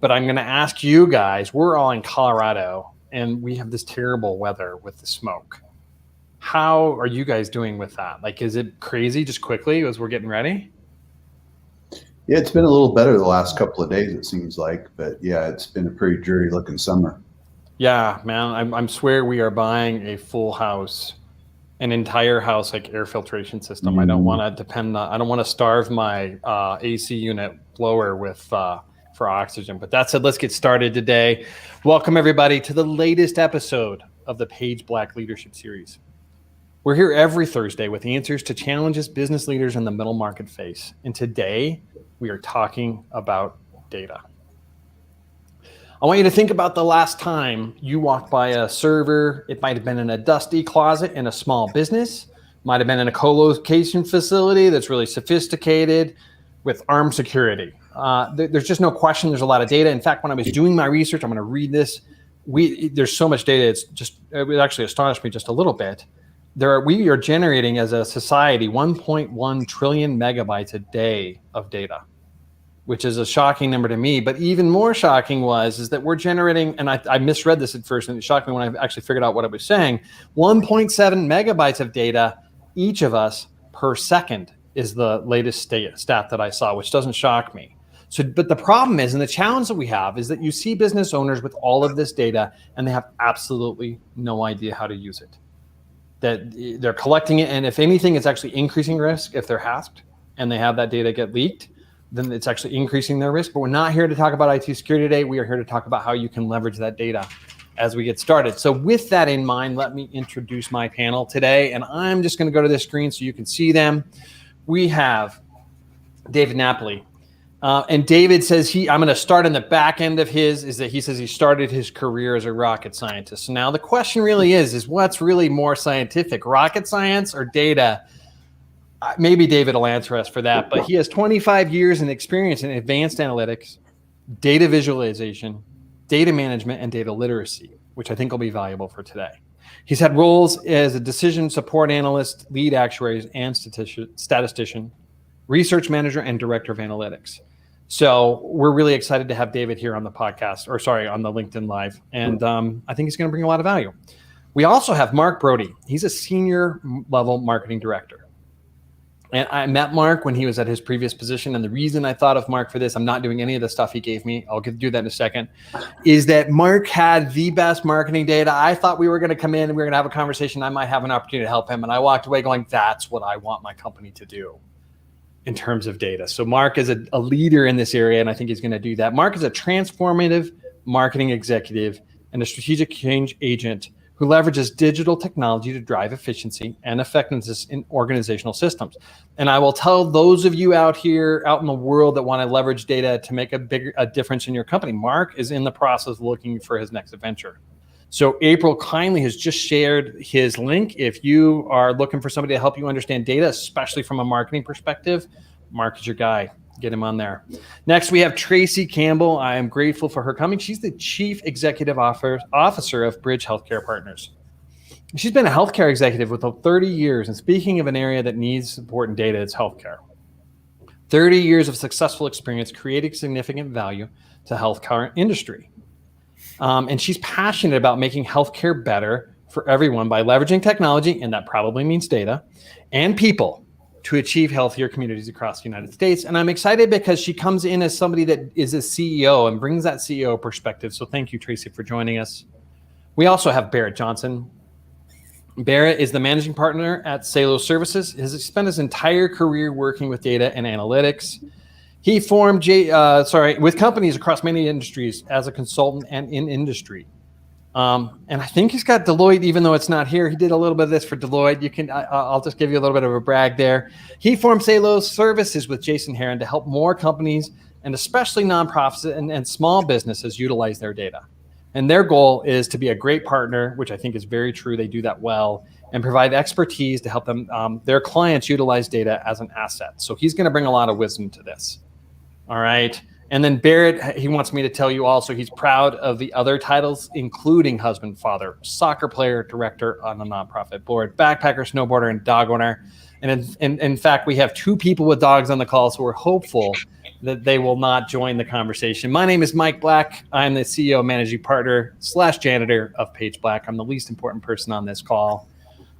But I'm going to ask you guys, we're all in Colorado and we have this terrible weather with the smoke. How are you guys doing with that? Like, is it crazy just quickly as we're getting ready? Yeah, it's been a little better the last couple of days, it seems like. But yeah, it's been a pretty dreary looking summer. Yeah, man, I'm swear we are buying a full house, an entire house, like air filtration system. I don't want to I don't want to starve my AC unit blower with for oxygen. But that said, let's get started today. Welcome everybody to the latest episode of the Page Black Leadership Series. We're here every Thursday with answers to challenges business leaders in the middle market face. And today we are talking about data. I want you to think about the last time you walked by a server. It might have been in a dusty closet in a small business, might have been in a co-location facility that's really sophisticated with armed security. There's just no question there's a lot of data. In fact, when I was doing my research, I'm going to read this. There's so much data. It actually astonished me just a little bit. We are generating as a society 1.1 trillion megabytes a day of data, which is a shocking number to me. But even more shocking is that we're generating, and I misread this at first, and it shocked me when I actually figured out what it was saying, 1.7 megabytes of data, each of us per second is the latest stat that I saw, which doesn't shock me. But the problem is, and the challenge that we have is that you see business owners with all of this data, and they have absolutely no idea how to use it. That they're collecting it, and if anything, it's actually increasing risk if they're hacked and they have that data get leaked. Then it's actually increasing their risk. But we're not here to talk about IT security today. We are here to talk about how you can leverage that data as we get started. So with that in mind, let me introduce my panel today. And I'm just going to go to this screen so you can see them. We have David Napoli. And David says I'm going to start in the back end of he says he started his career as a rocket scientist. So now the question really is what's really more scientific, rocket science or data? Maybe David will answer us for that, but he has 25 years in experience in advanced analytics, data visualization, data management, and data literacy, which I think will be valuable for today. He's had roles as a decision support analyst, lead actuary, and statistician, research manager, and director of analytics. So we're really excited to have David here on the podcast, on the LinkedIn Live. And I think he's going to bring a lot of value. We also have Mark Brody. He's a senior level marketing director. And I met Mark when he was at his previous position. And the reason I thought of Mark for this, I'm not doing any of the stuff he gave me, I'll do that in a second, is that Mark had the best marketing data. I thought we were going to come in and we were going to have a conversation. I might have an opportunity to help him. And I walked away going, that's what I want my company to do in terms of data. So Mark is a leader in this area, and I think he's going to do that. Mark is a transformative marketing executive and a strategic change agent who leverages digital technology to drive efficiency and effectiveness in organizational systems. And I will tell those of you out in the world that want to leverage data to make a difference in your company, Mark is in the process of looking for his next adventure. So April kindly has just shared his link. If you are looking for somebody to help you understand data, especially from a marketing perspective, Mark is your guy. Get him on there. Next, we have Tracy Campbell. I am grateful for her coming. She's the Chief Executive Officer of Bridge Healthcare Partners. She's been a healthcare executive with 30 years. And speaking of an area that needs important data, it's healthcare. 30 years of successful experience creating significant value to healthcare industry. And she's passionate about making healthcare better for everyone by leveraging technology, and that probably means data, and people to achieve healthier communities across the United States. And I'm excited because she comes in as somebody that is a CEO and brings that CEO perspective. So thank you, Tracy, for joining us. We also have Barrett Johnson. Barrett is the managing partner at Salo Services. He has spent his entire career working with data and analytics. He formed with companies across many industries as a consultant and in industry. And I think he's got Deloitte, even though it's not here. He did a little bit of this for Deloitte. I'll just give you a little bit of a brag there. He formed Salo Services with Jason Heron to help more companies and especially nonprofits and small businesses utilize their data. And their goal is to be a great partner, which I think is very true. They do that well, and provide expertise to help them, their clients utilize data as an asset. So he's going to bring a lot of wisdom to this. All right. And then Barrett, he wants me to tell you also, he's proud of the other titles, including husband, father, soccer player, director on the nonprofit board, backpacker, snowboarder, and dog owner. And in fact, we have two people with dogs on the call, so we're hopeful that they will not join the conversation. My name is Mike Black. I'm the CEO, managing partner / janitor of Page Black. I'm the least important person on this call.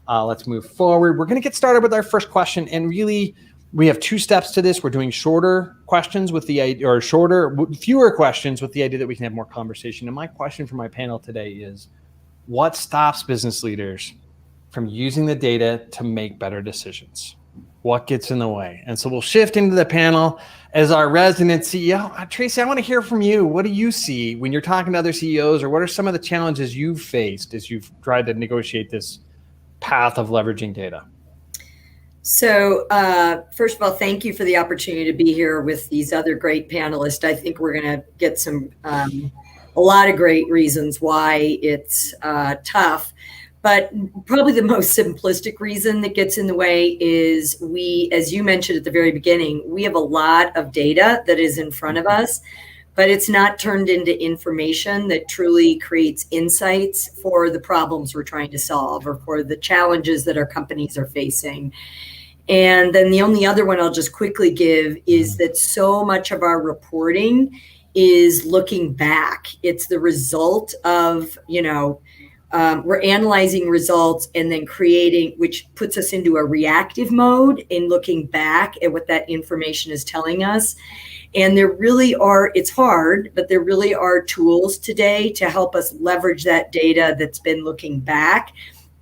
Let's move forward. We're going to get started with our first question. And really, we have 2 steps to this. We're doing shorter questions with the idea, or fewer questions with the idea that we can have more conversation. And my question for my panel today is, what stops business leaders from using the data to make better decisions? What gets in the way? And so we'll shift into the panel as our resident CEO. Tracy, I want to hear from you. What do you see when you're talking to other CEOs, or what are some of the challenges you've faced as you've tried to negotiate this path of leveraging data? So first of all, thank you for the opportunity to be here with these other great panelists. I think we're going to get a lot of great reasons why it's tough. But probably the most simplistic reason that gets in the way is we, as you mentioned at the very beginning, we have a lot of data that is in front of us, but it's not turned into information that truly creates insights for the problems we're trying to solve or for the challenges that our companies are facing. And then the only other one I'll just quickly give is that so much of our reporting is looking back. It's the result of, we're analyzing results and then creating, which puts us into a reactive mode in looking back at what that information is telling us. And there really are, it's hard, but there really are tools today to help us leverage that data that's been looking back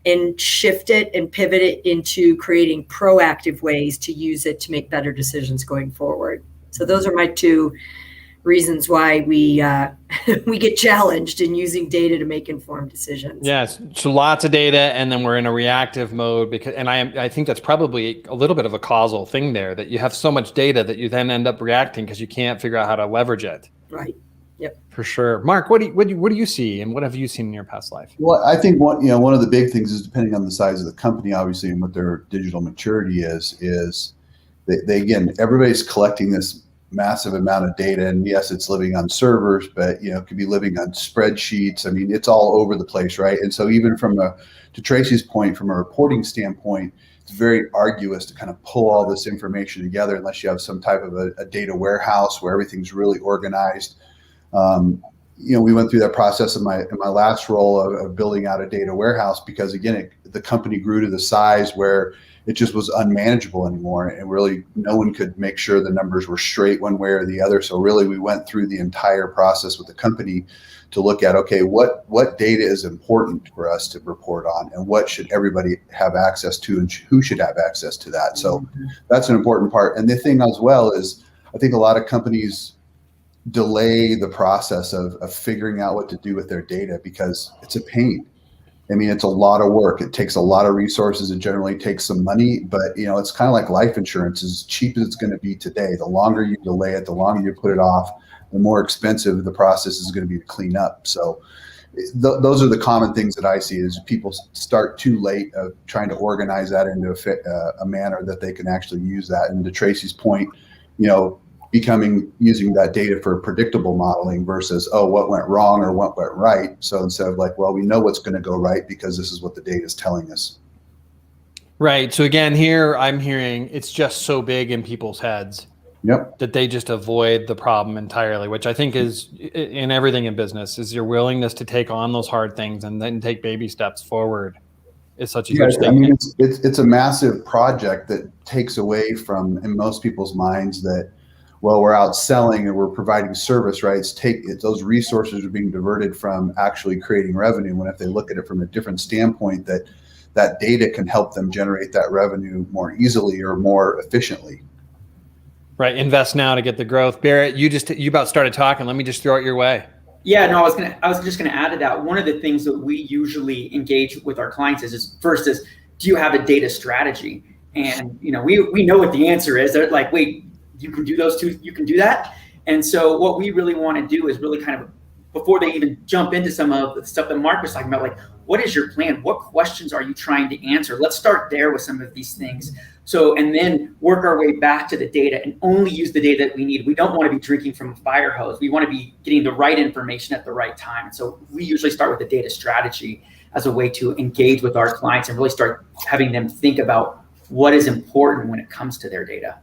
and shift it and pivot it into creating proactive ways to use it to make better decisions going forward. So those are my 2 reasons why we we get challenged in using data to make informed decisions. Yes, so lots of data, and then we're in a reactive mode and I think that's probably a little bit of a causal thing there, that you have so much data that you then end up reacting because you can't figure out how to leverage it. Right. Yep. For sure. Mark, what do you see, and what have you seen in your past life? Well, I think one of the big things is, depending on the size of the company, obviously, and what their digital maturity is they again, everybody's collecting this massive amount of data, and yes, it's living on servers, but it could be living on spreadsheets. I mean, it's all over the place, right? And so even to Tracy's point, from a reporting standpoint, it's very arduous to kind of pull all this information together unless you have some type of a data warehouse where everything's really organized. We went through that process in my last role of building out a data warehouse, because again, the company grew to the size where it just was unmanageable anymore, and really no one could make sure the numbers were straight one way or the other. So really, we went through the entire process with the company to look at, okay, what data is important for us to report on, and what should everybody have access to, and who should have access to that. So that's an important part. And the thing as well is, I think a lot of companies delay the process of figuring out what to do with their data because it's a pain. I mean, it's a lot of work. It takes a lot of resources. It generally takes some money, but it's kind of like life insurance. As cheap as it's going to be today, the longer you delay it, the longer you put it off, the more expensive the process is going to be to clean up. So those are the common things that I see, is people start too late of trying to organize that into a manner that they can actually use that. And to Tracy's point, using that data for predictable modeling versus, what went wrong or what went right. So instead of we know what's going to go right because this is what the data is telling us. Right. So again, here I'm hearing it's just so big in people's heads. Yep. That they just avoid the problem entirely, which I think is in everything in business, is your willingness to take on those hard things and then take baby steps forward is such a huge thing. I mean, it's a massive project that takes away from, in most people's minds, that, well, we're out selling and we're providing service, right? Those resources are being diverted from actually creating revenue, when if they look at it from a different standpoint, that data can help them generate that revenue more easily or more efficiently. Right. Invest now to get the growth. Barrett, you about started talking. Let me just throw it your way. Yeah, no, I was just gonna add to that. One of the things that we usually engage with our clients is do you have a data strategy? And we know what the answer is. They're like, wait, you can do those two, you can do that. And so what we really want to do is really kind of, before they even jump into some of the stuff that Mark was talking about, like, what is your plan? What questions are you trying to answer? Let's start there with some of these things. So, and then work our way back to the data and only use the data that we need. We don't want to be drinking from a fire hose. We want to be getting the right information at the right time. So we usually start with the data strategy as a way to engage with our clients and really start having them think about what is important when it comes to their data.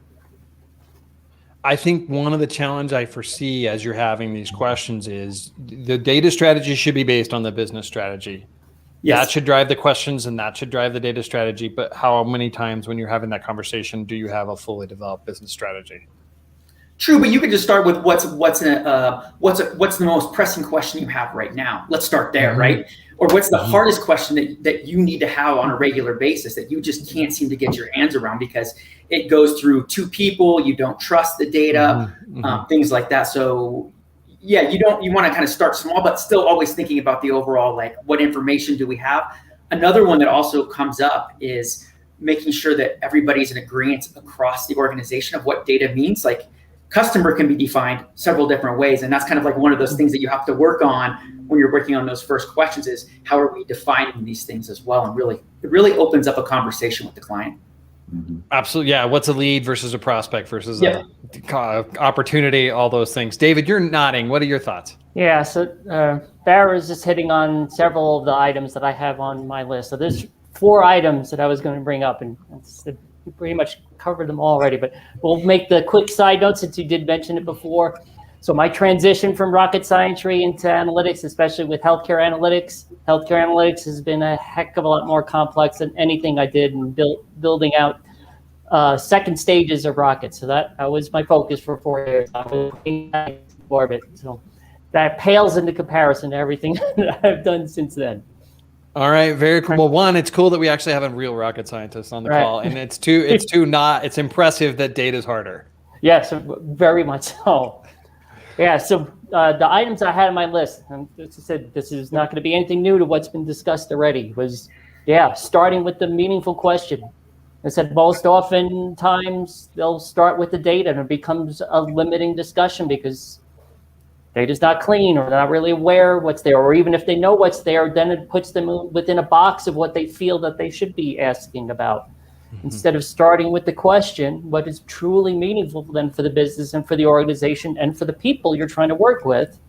I think one of the challenge I foresee as you're having these questions is the data strategy should be based on the business strategy. Yes. That should drive the questions and that should drive the data strategy. But how many times when you're having that conversation do you have a fully developed business strategy? True, but you could just start with what's the most pressing question you have right now. Let's start there, right? Or what's the hardest question that you need to have on a regular basis that you just can't seem to get your hands around because it goes through two people, you don't trust the data, things like that. So yeah, you want to kind of start small, but still always thinking about the overall, like, what information do we have? Another one that also comes up is making sure that everybody's in agreement across the organization of what data means. Like, customer can be defined several different ways. And that's kind of like one of those things that you have to work on when you're working on those first questions is how are we defining these things as well? And it really opens up a conversation with the client. Absolutely. Yeah. What's a lead versus a prospect versus a opportunity, all those things. David, you're nodding. What are your thoughts? Yeah. So Barra is just hitting on several of the items that I have on my list. So there's 4 items that I was going to bring up, and we pretty much covered them already, but we'll make the quick side notes since you did mention it before. So my transition from rocket scientry into analytics, especially with healthcare analytics has been a heck of a lot more complex than anything I did in building out second stages of rockets. So that was my focus for 4 years. I was in orbit. So that pales into comparison to everything that I've done since then. All right, very cool. Well, one, it's cool that we actually have a real rocket scientist on the call, and it's impressive that data's harder. Yes, very much so. Yeah, so the items I had on my list, and as I said, this is not going to be anything new to what's been discussed already, was, starting with the meaningful question. I said most often times they'll start with the data and it becomes a limiting discussion because data's not clean or they're not really aware of what's there, or even if they know what's there, then it puts them within a box of what they feel that they should be asking about. Instead of starting with the question, what is truly meaningful then for the business and for the organization and for the people you're trying to work with,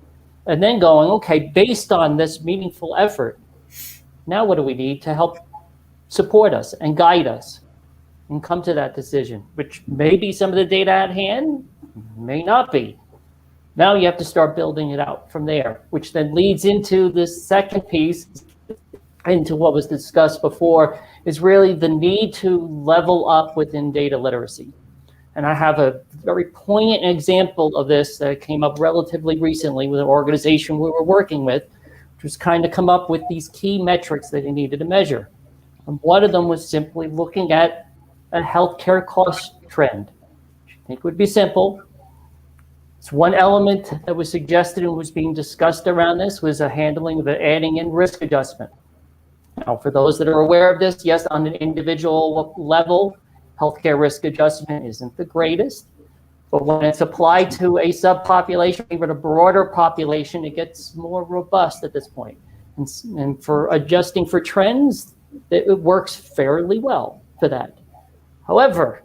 and then going, okay, based on this meaningful effort, now what do we need to help support us and guide us and come to that decision, which may be some of the data at hand, may not be. Now you have to start building it out from there, which then leads into the second piece, into what was discussed before, is really the need to level up within data literacy. And I have a very poignant example of this that came up relatively recently with an organization we were working with, which was kind of come up with these key metrics that they needed to measure. And one of them was simply looking at a healthcare cost trend, which I think would be simple. It's one element that was suggested and was being discussed around this was a handling of adding in risk adjustment. Now, for those that are aware of this, yes, on an individual level, healthcare risk adjustment isn't the greatest, but when it's applied to a subpopulation, even a broader population, it gets more robust at this point. And for adjusting for trends, it works fairly well for that. However,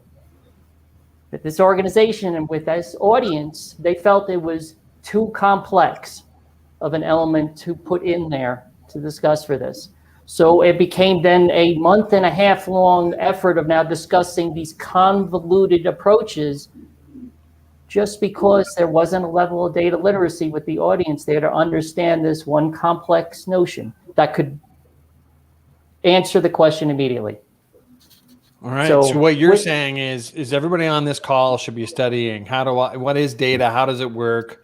with this organization and with this audience, they felt it was too complex of an element to put in there to discuss for this. So it became then a 1.5 month long effort of now discussing these convoluted approaches just because there wasn't a level of data literacy with the audience there to understand this one complex notion that could answer the question immediately. All right. So what you're saying is everybody on this call should be studying what is data? How does it work?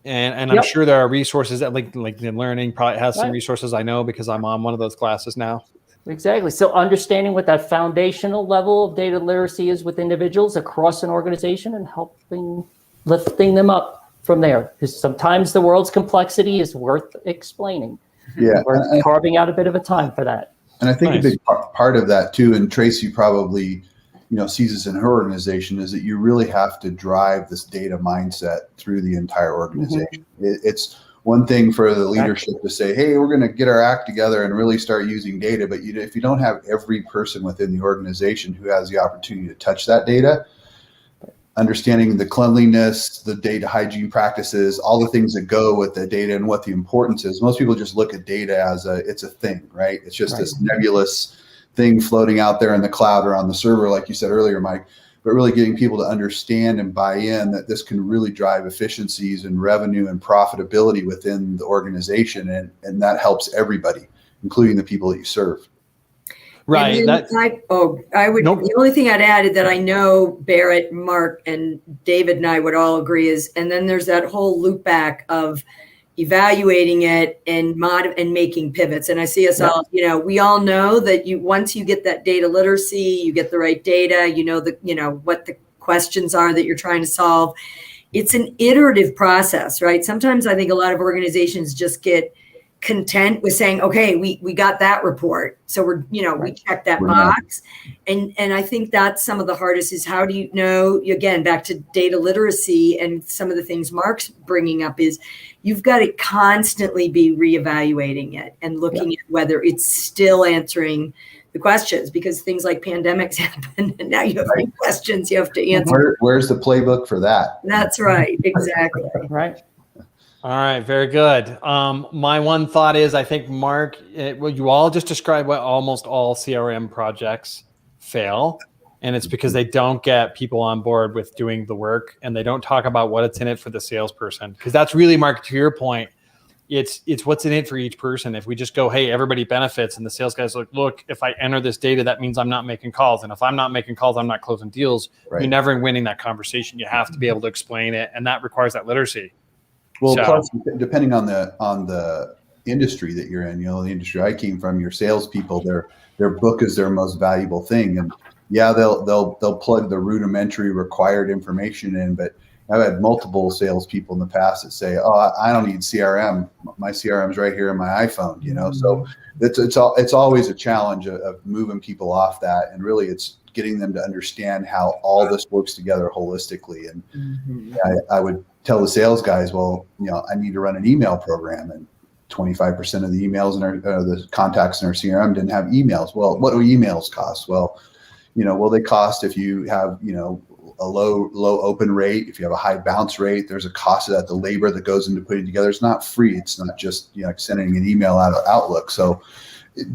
And I'm sure there are resources that like LinkedIn Learning probably has some resources I know because I'm on one of those classes now. Exactly. So understanding what that foundational level of data literacy is with individuals across an organization and lifting them up from there. Because sometimes the world's complexity is worth explaining. Yeah. We're carving out a bit of a time for that. And I think a big part of that too, and Tracy probably, sees this in her organization, is that you really have to drive this data mindset through the entire organization. It's one thing for the leadership to say, hey, we're going to get our act together and really start using data. But if you don't have every person within the organization who has the opportunity to touch that data, understanding the cleanliness, the data hygiene practices, all the things that go with the data and what the importance is. Most people just look at data as it's a thing, right? It's just this nebulous thing floating out there in the cloud or on the server, like you said earlier, Mike. but really getting people to understand and buy in that this can really drive efficiencies and revenue and profitability within the organization. And that helps everybody, including the people that you serve. Right. And then I would. Nope. The only thing I'd add that I know Barrett, Mark, and David and I would all agree is, and then there's that whole loop back of evaluating it and making pivots. And I see us all. We all know that once you get that data literacy, you get the right data. What the questions are that you're trying to solve. It's an iterative process, right? Sometimes I think a lot of organizations just get content with saying, okay, we got that report, so we check that box. And I think that's some of the hardest is, how do you know, again, back to data literacy and some of the things Mark's bringing up, is you've got to constantly be reevaluating it and looking at whether it's still answering the questions, because things like pandemics happen and now you have new questions you have to answer. Where's the playbook for that? That's right. Exactly. Right. All right, very good. My one thought is, I think, Mark, you all just described what almost all CRM projects fail, and it's because they don't get people on board with doing the work, and they don't talk about what it's in it for the salesperson. Because that's really, Mark, to your point, it's what's in it for each person. If we just go, hey, everybody benefits, and the sales guys look, if I enter this data, that means I'm not making calls, and if I'm not making calls, I'm not closing deals. Right. You're never winning that conversation. You have to be able to explain it, and that requires that literacy. Well, So- plus, depending on the industry that you're in, the industry I came from, your salespeople, their book is their most valuable thing, and they'll plug the rudimentary required information in. But I've had multiple salespeople in the past that say, "Oh, I don't need CRM. My CRM's right here in my iPhone." So it's always a challenge of moving people off that, and really it's getting them to understand how all this works together holistically. And I would tell the sales guys, well, I need to run an email program, and 25% of the emails in the contacts in our CRM didn't have emails. Well, what do emails cost? Well, they cost if you have, a low open rate. If you have a high bounce rate, there's a cost of that, the labor that goes into putting it together. It's not free. It's not just, sending an email out of Outlook. So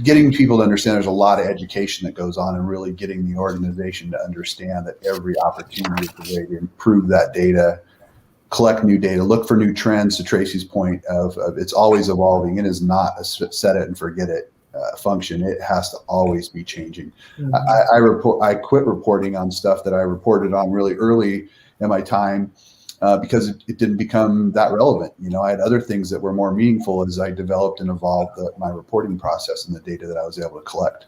getting people to understand there's a lot of education that goes on, and really getting the organization to understand that every opportunity is a way to improve that data, collect new data, look for new trends, to Tracy's point of it's always evolving. It is not a set it and forget it function. It has to always be changing. I quit reporting on stuff that I reported on really early in my time because it didn't become that relevant. I had other things that were more meaningful as I developed and evolved my reporting process and the data that I was able to collect.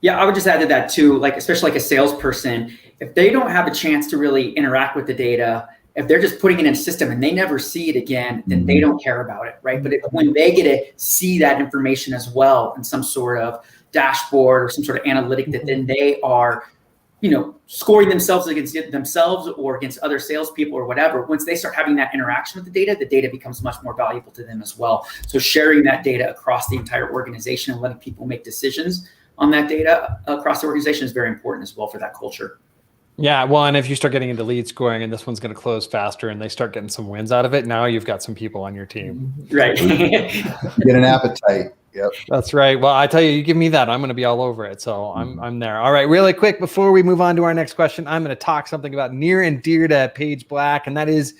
Yeah, I would just add to that too, especially like a salesperson, if they don't have a chance to really interact with the data, if they're just putting it in a system and they never see it again, then they don't care about it, right? But when they get to see that information as well in some sort of dashboard or some sort of analytic, that then they are, scoring themselves against themselves or against other salespeople or whatever. Once they start having that interaction with the data becomes much more valuable to them as well. So sharing that data across the entire organization and letting people make decisions on that data across the organization is very important as well for that culture. Yeah, well, and if you start getting into lead scoring and this one's going to close faster and they start getting some wins out of it, now you've got some people on your team. Right. Get an appetite. Yep. That's right. Well, I tell you, you give me that, I'm going to be all over it. So I'm there. All right, really quick before we move on to our next question, I'm going to talk something about near and dear to Paige Black, and that is,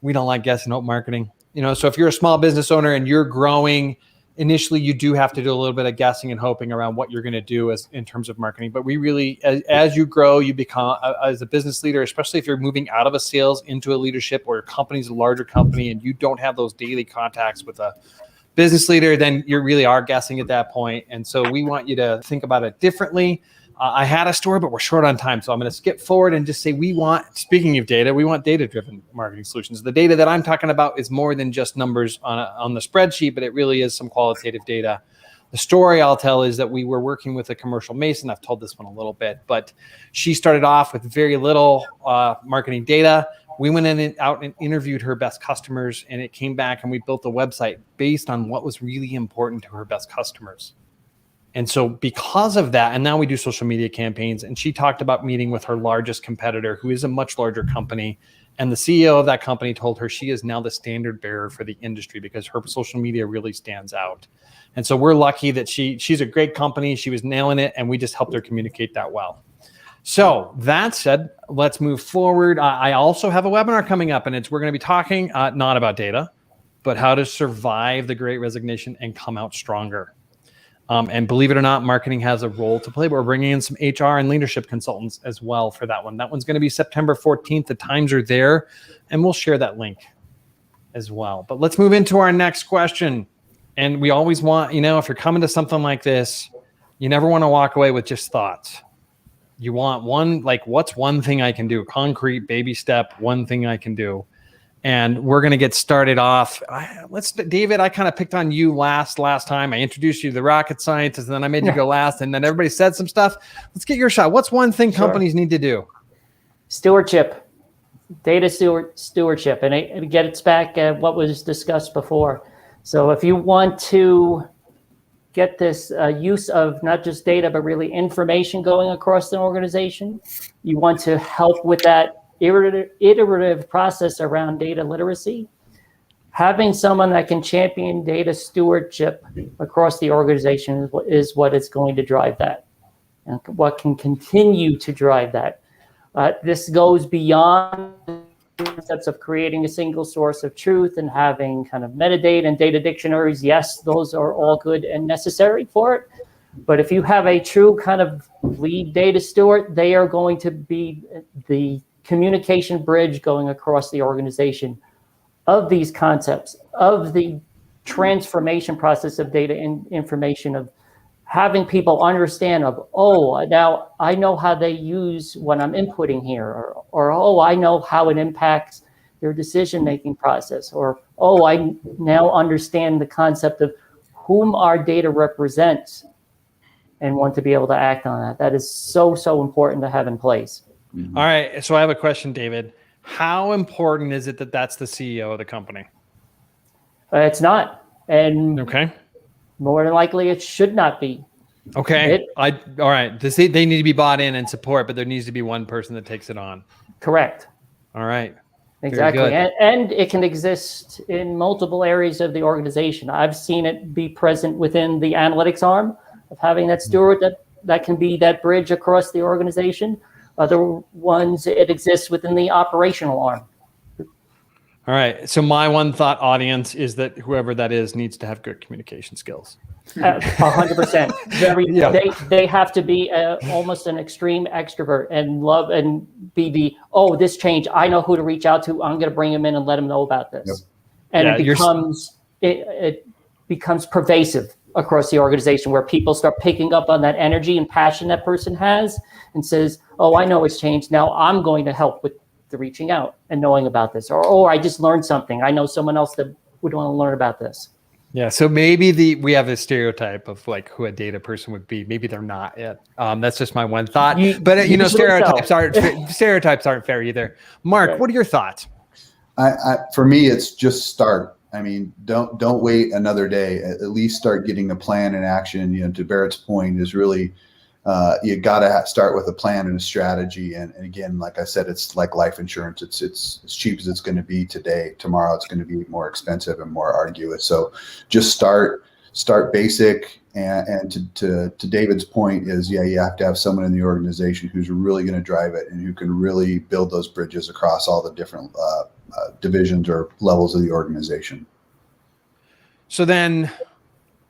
we don't like guess and hope marketing. So if you're a small business owner and you're growing, initially you do have to do a little bit of guessing and hoping around what you're going to do in terms of marketing. But we really, as you grow, you become as a business leader, especially if you're moving out of a sales into a leadership, or your company's a larger company and you don't have those daily contacts with a business leader, then you really are guessing at that point. And so we want you to think about it differently. I had a story, but we're short on time. So I'm going to skip forward and just say speaking of data, we want data-driven marketing solutions. The data that I'm talking about is more than just numbers on the spreadsheet, but it really is some qualitative data. The story I'll tell is that we were working with a commercial mason. I've told this one a little bit, but she started off with very little marketing data. We went out and interviewed her best customers, and it came back, and we built a website based on what was really important to her best customers. And so because of that, and now we do social media campaigns, and she talked about meeting with her largest competitor, who is a much larger company. And the CEO of that company told her she is now the standard bearer for the industry because her social media really stands out. And so we're lucky that she's a great company. She was nailing it, and we just helped her communicate that well. So that said, let's move forward. I also have a webinar coming up, and we're going to be talking not about data, but how to survive the Great Resignation and come out stronger. And believe it or not, marketing has a role to play. But we're bringing in some HR and leadership consultants as well for that one. That one's going to be September 14th. The times are there, and we'll share that link as well. But let's move into our next question. And we always want, if you're coming to something like this, you never want to walk away with just thoughts. You want what's one thing I can do? Concrete, baby step, one thing I can do. And we're going to get started off. David, I kind of picked on you last time. I introduced you to the rocket scientist, and then I made you go last, and then everybody said some stuff. Let's get your shot. What's one thing companies need to do? Stewardship, data stewardship. And it gets back at what was discussed before. So if you want to get this use of not just data, but really information going across the organization, you want to help with that iterative process around data literacy. Having someone that can champion data stewardship across the organization is what is going to drive that, and what can continue to drive that. This goes beyond the concepts of creating a single source of truth and having kind of metadata and data dictionaries. Yes, those are all good and necessary for it. But if you have a true kind of lead data steward, they are going to be the communication bridge going across the organization of these concepts, of the transformation process of data and information, of having people understand now I know how they use what I'm inputting here, or I know how it impacts their decision-making process, or I now understand the concept of whom our data represents and want to be able to act on that. That is so important to have in place. Mm-hmm. All right. So I have a question, David. How important is it that that's the CEO of the company? It's not. And okay. More than likely, it should not be. Okay. All right. They need to be bought in and support, but there needs to be one person that takes it on. Correct. All right. Exactly. And it can exist in multiple areas of the organization. I've seen it be present within the analytics arm of having that steward that can be that bridge across the organization. Other ones, it exists within the operational arm. All right. So my one thought, audience, is that whoever that is needs to have good communication skills. 100%. They have to be almost an extreme extrovert and love and be this change. I know who to reach out to. I'm going to bring him in and let him know about this. Yep. And it becomes pervasive across the organization, where people start picking up on that energy and passion that person has and says, I know it's changed. Now I'm going to help with the reaching out and knowing about this. Or I just learned something. I know someone else that would want to learn about this. Yeah. So maybe we have a stereotype of who a data person would be. Maybe they're not yet. That's just my one thought. But stereotypes aren't fair either. Mark, right. What are your thoughts? For me, it's just start. I mean, don't wait another day. At least start getting a plan in action. To Barrett's point, is really you got to start with a plan and a strategy. And again, like I said, it's like life insurance. It's as cheap as it's going to be today. Tomorrow, it's going to be more expensive and more arduous. So just start basic. And to David's point is, you have to have someone in the organization who's really going to drive it and who can really build those bridges across all the different divisions or levels of the organization. So then,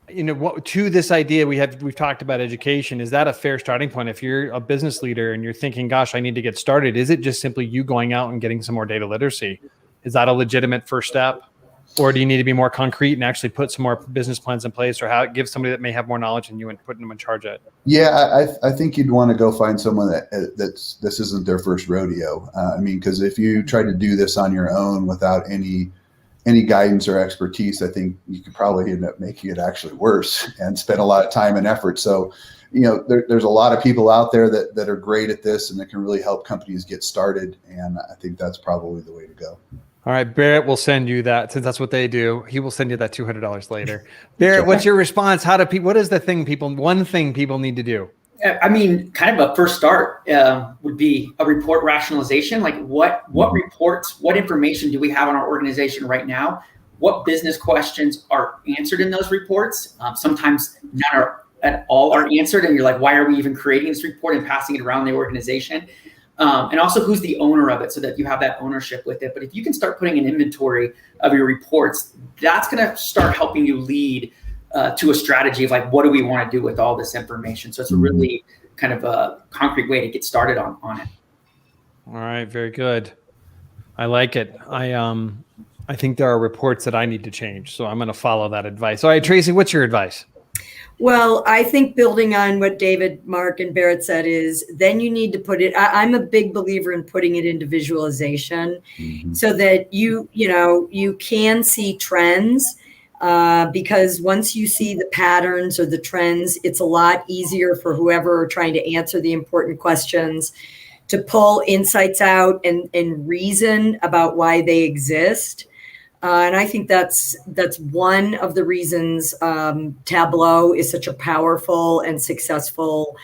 to this idea we've talked about education, is that a fair starting point? If you're a business leader and you're thinking, gosh, I need to get started, is it just simply you going out and getting some more data literacy? Is that a legitimate first step? Or do you need to be more concrete and actually put some more business plans in place, or give somebody that may have more knowledge than you and putting them in charge of it? Yeah, I think you'd want to go find someone that's this isn't their first rodeo. Because if you try to do this on your own without any guidance or expertise, I think you could probably end up making it actually worse and spend a lot of time and effort. So, there's a lot of people out there that are great at this and that can really help companies get started. And I think that's probably the way to go. All right, Barrett will send you that, since that's what they do. He will send you that $200 later. Barrett, what's your response? What is one thing people need to do? Kind of a first start would be a report rationalization. Like what reports, what information do we have on our organization right now? What business questions are answered in those reports? Sometimes none are at all are answered, and you're like, why are we even creating this report and passing it around the organization? And also who's the owner of it, so that you have that ownership with it. But if you can start putting an inventory of your reports, that's going to start helping you lead to a strategy of like, what do we want to do with all this information? So it's a really kind of a concrete way to get started on it. All right, very good. I like it. I think there are reports that I need to change, so I'm going to follow that advice. All right, Tracy, what's your advice? Well, I think building on what David, Mark, and Barrett said is then you need to put it, I'm a big believer in putting it into visualization so that you can see trends, because once you see the patterns or the trends, it's a lot easier for whoever are trying to answer the important questions to pull insights out and reason about why they exist. And I think that's one of the reasons Tableau is such a powerful and successful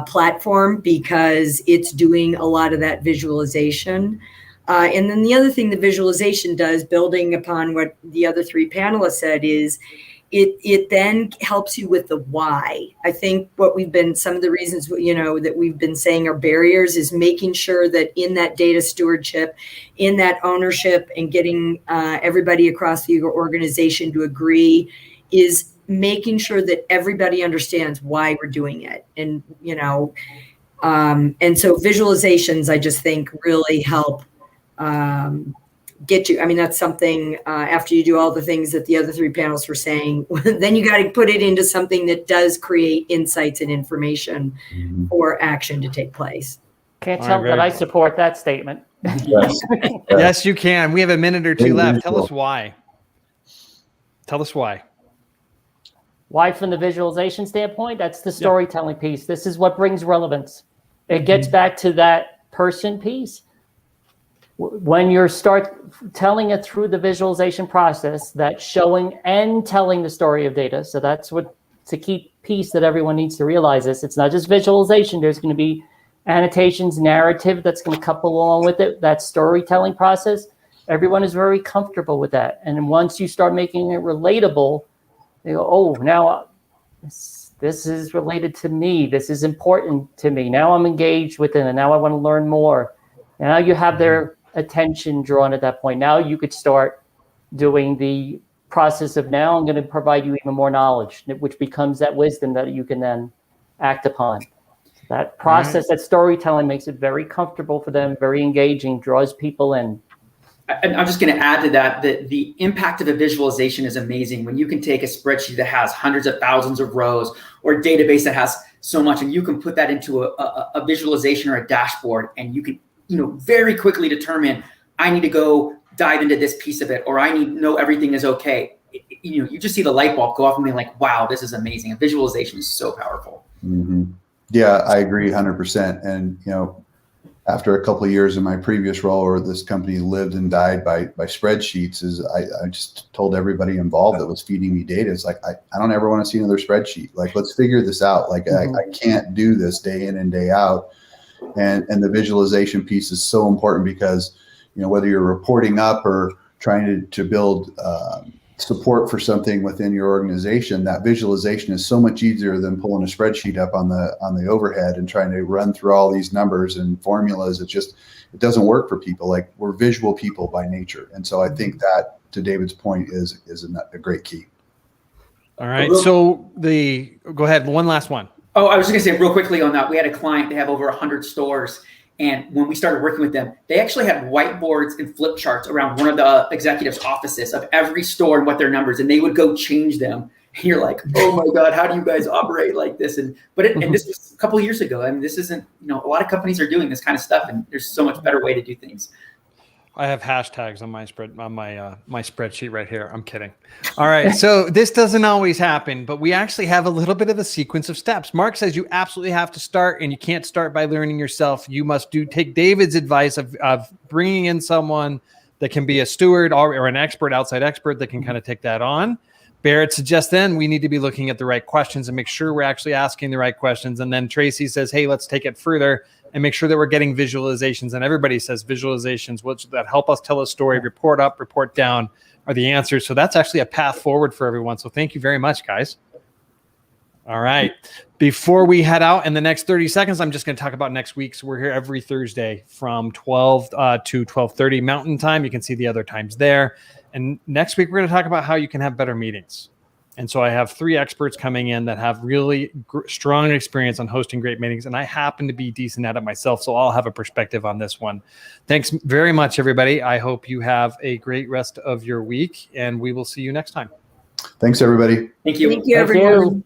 platform, because it's doing a lot of that visualization. And then the other thing the visualization does, building upon what the other three panelists said, is it then helps you with the why. I think some of the reasons, that we've been saying are barriers is making sure that in that data stewardship, in that ownership, and getting everybody across the organization to agree, is making sure that everybody understands why we're doing it. And, and so visualizations, I just think, really help get you. I mean, that's something after you do all the things that the other three panels were saying, then you got to put it into something that does create insights and information for action to take place. Can't tell that I support that statement. Yes. Yes, you can. We have a minute or two left. Tell us why. Tell us why. Why, from the visualization standpoint? That's the storytelling piece. This is what brings relevance. It gets back to that person piece. When you start telling it through the visualization process, that's showing and telling the story of data. So that's it's a key piece that everyone needs to realize. It's not just visualization. There's going to be annotations, narrative that's going to couple along with it. That storytelling process, everyone is very comfortable with that. And once you start making it relatable, they go, oh, now this is related to me. This is important to me. Now I'm engaged with it, and now I want to learn more. Now you have their attention drawn at that point. Now you could start doing the process of, now I'm going to provide you even more knowledge, which becomes that wisdom that you can then act upon. That process, that storytelling makes it very comfortable for them, very engaging, draws people in. I'm just going to add to that the impact of a visualization is amazing. When you can take a spreadsheet that has hundreds of thousands of rows, or a database that has so much, and you can put that into a visualization or a dashboard, and you can very quickly determine, I need to go dive into this piece of it, or I need to know everything is okay. You just see the light bulb go off and be like, wow, this is amazing. A visualization is so powerful. Yeah, I agree 100%. And, after a couple of years in my previous role, where this company lived and died by spreadsheets, is I just told everybody involved that was feeding me data, it's like, I don't ever want to see another spreadsheet. Like, let's figure this out. Like, I can't do this day in and day out. And the visualization piece is so important, because whether you're reporting up or trying to build support for something within your organization, that visualization is so much easier than pulling a spreadsheet up on the overhead and trying to run through all these numbers and formulas. It doesn't work for people. Like, we're visual people by nature, and so I think that, to David's point, is a great key. All right, so go ahead, one last one. Oh, I was just going to say real quickly on that. We had a client, they have over 100 stores. And when we started working with them, they actually had whiteboards and flip charts around one of the executives' offices of every store and what their numbers, and they would go change them. And you're like, oh my God, how do you guys operate like this? And this was a couple of years ago. I mean, this isn't, a lot of companies are doing this kind of stuff, and there's so much better way to do things. I have hashtags on my spreadsheet right here. I'm kidding. All right. So this doesn't always happen, but we actually have a little bit of a sequence of steps. Mark says you absolutely have to start, and you can't start by learning yourself. You must take David's advice of bringing in someone that can be a steward or an expert, outside expert, that can kind of take that on. Barrett suggests then we need to be looking at the right questions and make sure we're actually asking the right questions. And then Tracy says, hey, let's take it further and make sure that we're getting visualizations. And everybody says visualizations, which that help us tell a story, report up, report down are the answers. So that's actually a path forward for everyone. So thank you very much, guys. All right. Before we head out in the next 30 seconds, I'm just going to talk about next week. So we're here every Thursday from 12 to 12:30 Mountain Time. You can see the other times there. And next week, we're going to talk about how you can have better meetings. And so I have 3 experts coming in that have really strong experience on hosting great meetings. And I happen to be decent at it myself. So I'll have a perspective on this one. Thanks very much, everybody. I hope you have a great rest of your week, and we will see you next time. Thanks, everybody. Thank you. Thank you, Thank everyone. you.